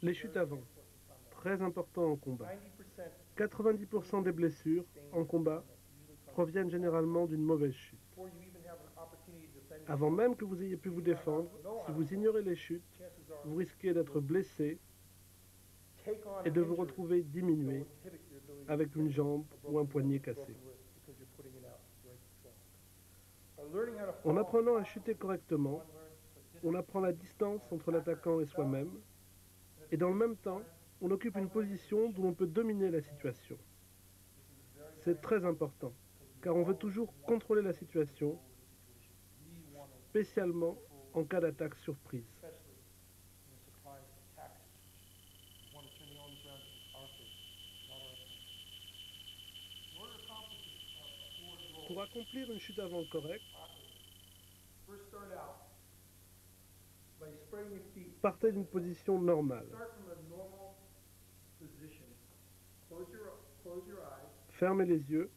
Les chutes avant, très important en combat. 90% des blessures en combat proviennent généralement d'une mauvaise chute. Avant même que vous ayez pu vous défendre, si vous ignorez les chutes, vous risquez d'être blessé et de vous retrouver diminué avec une jambe ou un poignet cassé. En apprenant à chuter correctement, on apprend la distance entre l'attaquant et soi-même, et dans le même temps, on occupe une position d'où l'on peut dominer la situation. C'est très important, car on veut toujours contrôler la situation, spécialement en cas d'attaque surprise. Pour accomplir une chute avant correcte, partez d'une position normale. Fermez les yeux.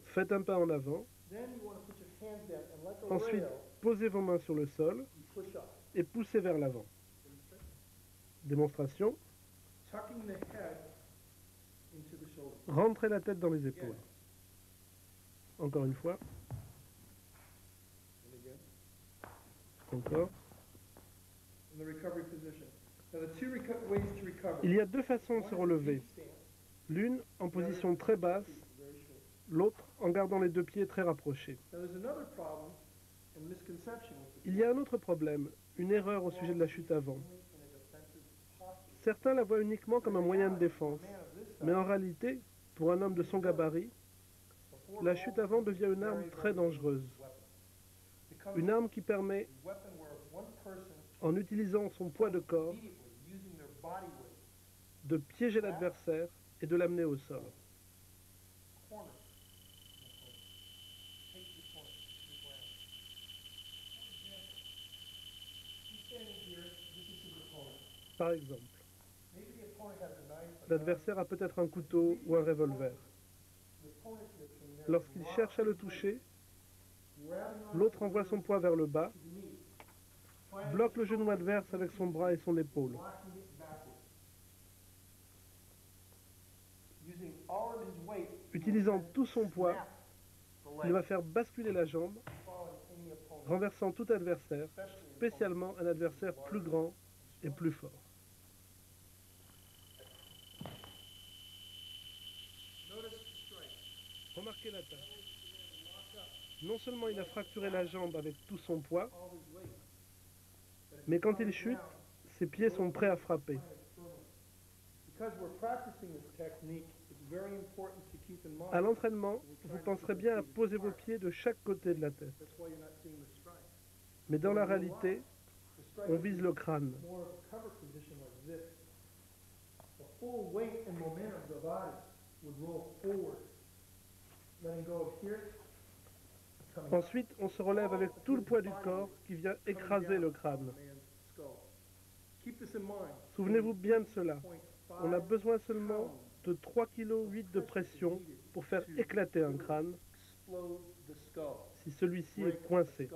Faites un pas en avant. Ensuite, posez vos mains sur le sol et poussez vers l'avant. Démonstration. Rentrez la tête dans les épaules. Encore une fois. Encore. Il y a deux façons de se relever. L'une en position très basse, l'autre en gardant les deux pieds très rapprochés. Il y a un autre problème, une erreur au sujet de la chute avant. Certains la voient uniquement comme un moyen de défense, mais en réalité, pour un homme de son gabarit, la chute avant devient une arme très dangereuse. Une arme qui permet, en utilisant son poids de corps, de piéger l'adversaire et de l'amener au sol. Par exemple, l'adversaire a peut-être un couteau ou un revolver. Lorsqu'il cherche à le toucher, l'autre envoie son poids vers le bas, bloque le genou adverse avec son bras et son épaule. Utilisant tout son poids, il va faire basculer la jambe, renversant tout adversaire, spécialement un adversaire plus grand et plus fort. Remarquez l'attaque. Non seulement il a fracturé la jambe avec tout son poids, mais quand il chute, ses pieds sont prêts à frapper. À l'entraînement, vous penserez bien à poser vos pieds de chaque côté de la tête. Mais dans la réalité, on vise le crâne. Ensuite, on se relève avec tout le poids du corps qui vient écraser le crâne. Souvenez-vous bien de cela. On a besoin seulement de 3,8 kg de pression pour faire éclater un crâne si celui-ci est coincé.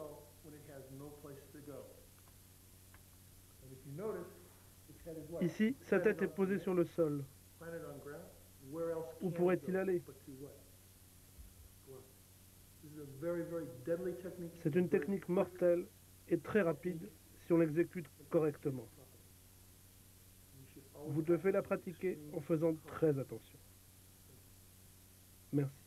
Ici, sa tête est posée sur le sol. Où pourrait-il aller? C'est une technique mortelle et très rapide si on l'exécute correctement. Vous devez la pratiquer en faisant très attention. Merci.